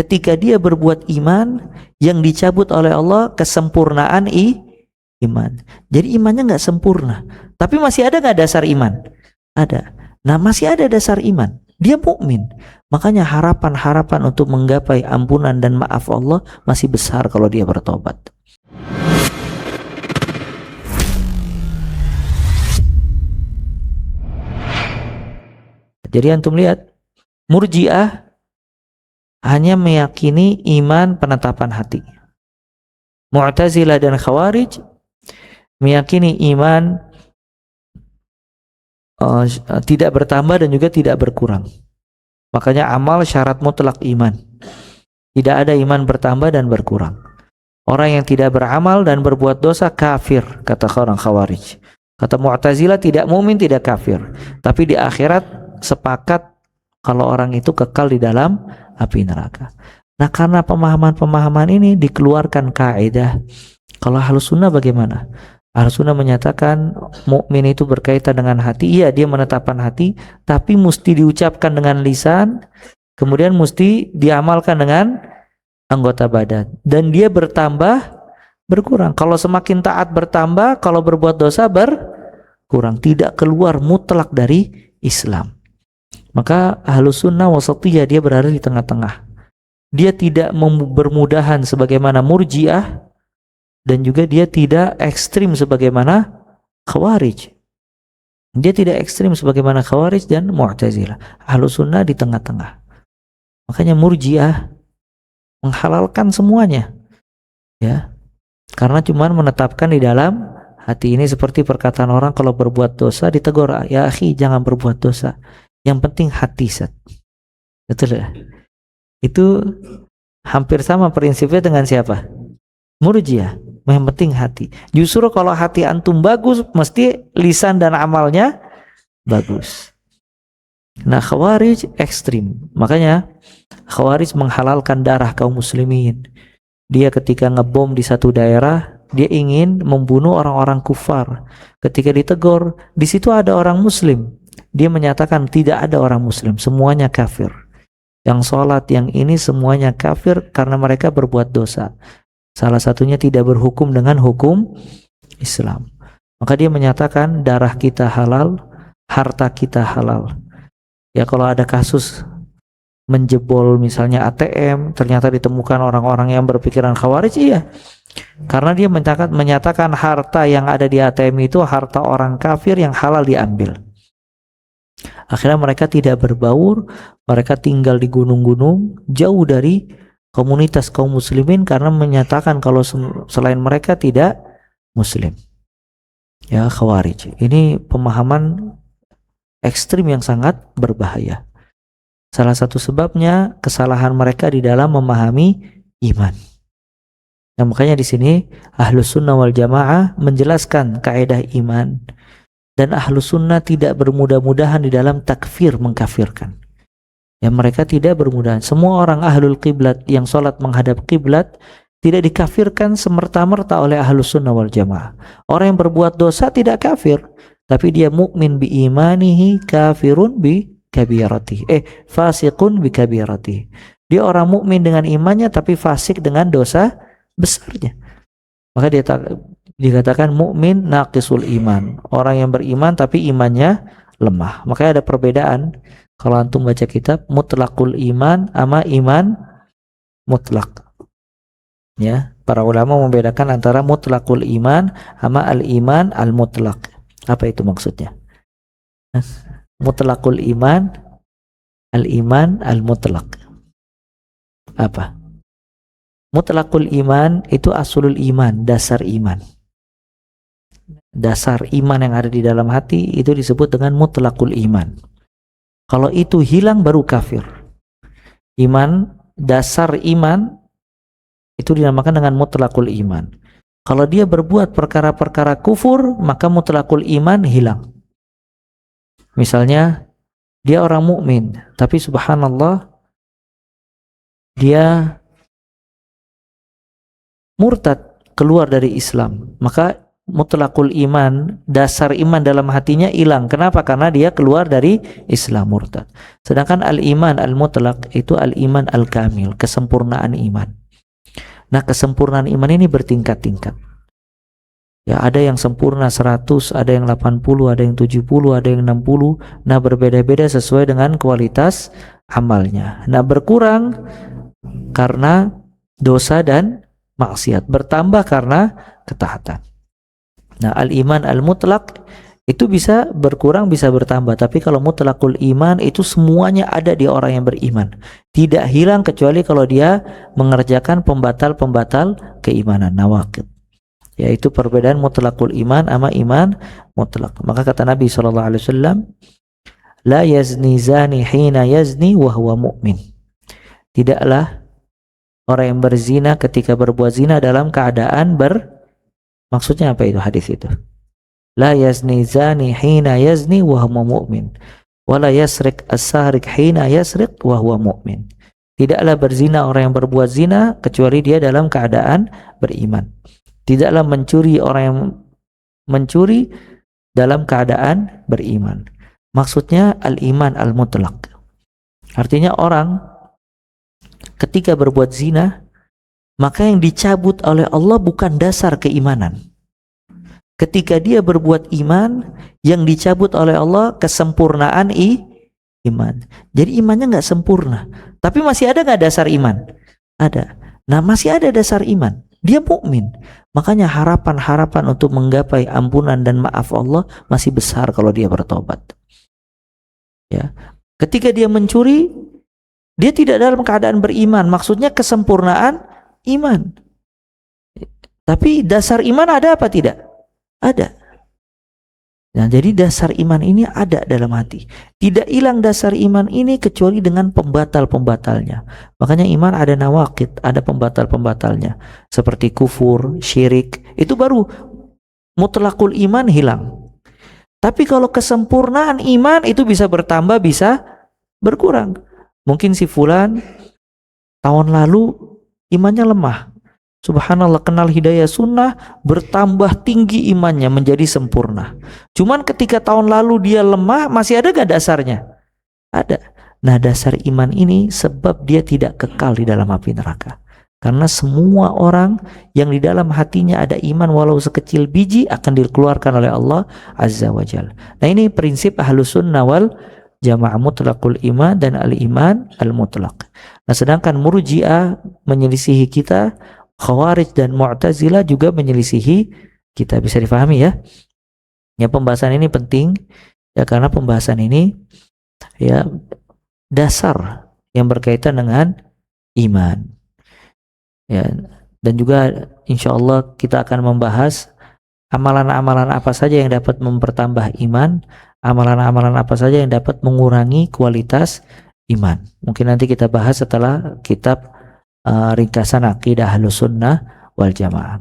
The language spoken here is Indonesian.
ketika dia berbuat iman yang dicabut oleh Allah kesempurnaan iman. Jadi imannya nggak sempurna, tapi masih ada nggak dasar iman? Ada. Nah, masih ada dasar iman. Dia mukmin. Makanya harapan-harapan untuk menggapai ampunan dan maaf Allah masih besar kalau dia bertobat. Jadi antum lihat, Murji'ah hanya meyakini iman penetapan hati. Mu'tazilah dan Khawarij meyakini iman tidak bertambah dan juga tidak berkurang. Makanya amal syarat mutlak iman. Tidak ada iman bertambah dan berkurang. Orang yang tidak beramal dan berbuat dosa kafir, kata orang Khawarij. Kata Mu'tazilah tidak mukmin, tidak kafir, tapi di akhirat sepakat kalau orang itu kekal di dalam api neraka. Nah, karena pemahaman-pemahaman ini dikeluarkan kaidah. Kalau Ahlus Sunnah bagaimana? Ahlus Sunnah menyatakan mukmin itu berkaitan dengan hati. Iya, dia menetapkan hati, tapi mesti diucapkan dengan lisan, kemudian mesti diamalkan dengan anggota badan. Dan dia bertambah, berkurang. Kalau semakin taat bertambah, kalau berbuat dosa berkurang. Tidak keluar mutlak dari Islam. Maka Ahlus Sunnah wasatiyah, dia berada di tengah-tengah. Dia tidak bermudahan sebagaimana Murji'ah, dan juga dia tidak ekstrim sebagaimana Khawarij. Dia tidak ekstrim sebagaimana Khawarij dan Mu'tazilah. Ahlus Sunnah di tengah-tengah. Makanya Murji'ah menghalalkan semuanya, ya, karena cuma menetapkan di dalam hati. Ini seperti perkataan orang kalau berbuat dosa ditegur, ya akhi jangan berbuat dosa, yang penting hati, Sat. Betul ya? Itu hampir sama prinsipnya dengan siapa? Murji'ah. Yang penting hati. Justru kalau hati antum bagus, mesti lisan dan amalnya bagus. Nah, Khawarij ekstrim. Makanya Khawarij menghalalkan darah kaum muslimin. Dia ketika ngebom di satu daerah, dia ingin membunuh orang-orang kufar. Ketika ditegur, di situ ada orang muslim. Dia menyatakan tidak ada orang muslim, semuanya kafir. Yang sholat, yang ini semuanya kafir karena mereka berbuat dosa. Salah satunya tidak berhukum dengan hukum Islam. Maka dia menyatakan darah kita halal, harta kita halal. Ya, kalau ada kasus menjebol misalnya ATM, ternyata ditemukan orang-orang yang berpikiran Khawarij, iya. Karena dia menyatakan harta yang ada di ATM itu harta orang kafir yang halal diambil. Akhirnya mereka tidak berbaur, mereka tinggal di gunung-gunung, jauh dari komunitas kaum muslimin karena menyatakan kalau selain mereka tidak muslim. Ya, Khawarij. Ini pemahaman ekstrim yang sangat berbahaya. Salah satu sebabnya kesalahan mereka di dalam memahami iman. Nah, makanya di sini Ahlus Sunnah wal Jamaah menjelaskan kaidah iman, dan Ahlus Sunnah tidak bermudah-mudahan di dalam takfir, mengkafirkan. Ya, mereka tidak bermudahan. Semua orang ahlul qiblat yang sholat menghadap qiblat tidak dikafirkan semerta-merta oleh Ahlus Sunnah wal Jamaah. Orang yang berbuat dosa tidak kafir, tapi dia mukmin bi imanihi kafirun bi kabirati. Fasiqun bi kabirati. Dia orang mukmin dengan imannya tapi fasik dengan dosa besarnya. Maka dia dikatakan mukmin naqisul iman. Orang yang beriman tapi imannya lemah. Makanya ada perbedaan. Kalau antum baca kitab mutlaqul iman sama iman mutlak. Ya, para ulama membedakan antara mutlaqul iman sama al-iman al-mutlaq. Apa itu maksudnya? Mutlaqul iman, al-iman al-mutlaq. Apa? Mutlaqul iman itu aslul iman, dasar iman. Dasar iman yang ada di dalam hati itu disebut dengan mutlaqul iman. Kalau itu hilang baru kafir. Iman, dasar iman itu dinamakan dengan mutlaqul iman. Kalau dia berbuat perkara-perkara kufur, maka mutlaqul iman hilang. Misalnya dia orang mukmin, tapi subhanallah dia murtad, keluar dari Islam, maka mutlakul iman, dasar iman dalam hatinya hilang. Kenapa? Karena dia keluar dari Islam, murtad. Sedangkan al-iman al-mutlak itu al-iman al-kamil, kesempurnaan iman. Nah, kesempurnaan iman ini bertingkat-tingkat. Ya, ada yang sempurna 100, ada yang 80, ada yang 70, ada yang 60. Nah, berbeda-beda sesuai dengan kualitas amalnya. Nah, berkurang karena dosa dan maksiat, bertambah karena ketaatan. Nah, al-iman al-mutlak itu bisa berkurang, bisa bertambah. Tapi kalau mutlakul iman itu semuanya ada di orang yang beriman. Tidak hilang kecuali kalau dia mengerjakan pembatal-pembatal keimanan, nawaqid. Yaitu perbedaan mutlakul iman sama iman mutlak. Maka kata Nabi SAW, la yazni zani hina yazni wa huwa mu'min. Tidaklah orang yang berzina ketika berbuat zina dalam keadaan maksudnya apa itu hadis itu? La yazni zani hina yazni wa huwa mu'min. Wa la yasrik as-sahrik hina yasrik wa huwa mu'min. Tidaklah berzina orang yang berbuat zina kecuali dia dalam keadaan beriman. Tidaklah mencuri orang yang mencuri dalam keadaan beriman. Maksudnya al-iman al-mutlak. Artinya orang ketika berbuat zina, maka yang dicabut oleh Allah bukan dasar keimanan. Ketika dia berbuat iman, yang dicabut oleh Allah kesempurnaan iman. Jadi imannya nggak sempurna, tapi masih ada nggak dasar iman? Ada. Nah, masih ada dasar iman. Dia mukmin. Makanya harapan-harapan untuk menggapai ampunan dan maaf Allah masih besar kalau dia bertobat. Ya. Ketika dia mencuri, dia tidak dalam keadaan beriman. Maksudnya kesempurnaan iman. Tapi dasar iman ada apa tidak? Ada. Nah, jadi dasar iman ini ada dalam hati. Tidak hilang dasar iman ini kecuali dengan pembatal-pembatalnya. Makanya iman ada nawaqid, ada pembatal-pembatalnya. Seperti kufur, syirik, itu baru mutlakul iman hilang. Tapi kalau kesempurnaan iman itu bisa bertambah, bisa berkurang. Mungkin si fulan tahun lalu imannya lemah. Subhanallah, kenal hidayah sunnah, bertambah tinggi imannya menjadi sempurna. Cuman ketika tahun lalu dia lemah, masih ada gak dasarnya? Ada. Nah, dasar iman ini sebab dia tidak kekal di dalam api neraka. Karena semua orang yang di dalam hatinya ada iman walau sekecil biji akan dikeluarkan oleh Allah Azza wa Jalla. Nah, ini prinsip Ahlus Sunnah wal Jamaah, mutlaqul iman dan al-iman al-mutlaq. Nah, sedangkan Murji'ah menyelisihi kita, Khawarij dan Mu'tazilah juga menyelisihi kita. Bisa difahami ya? Ya, pembahasan ini penting ya, karena pembahasan ini ya dasar yang berkaitan dengan iman. Ya, dan juga insya Allah kita akan membahas amalan-amalan apa saja yang dapat mempertambah iman, amalan-amalan apa saja yang dapat mengurangi kualitas iman. Mungkin nanti kita bahas setelah kitab ringkasan akidah Ahlus Sunnah wal Jamaah.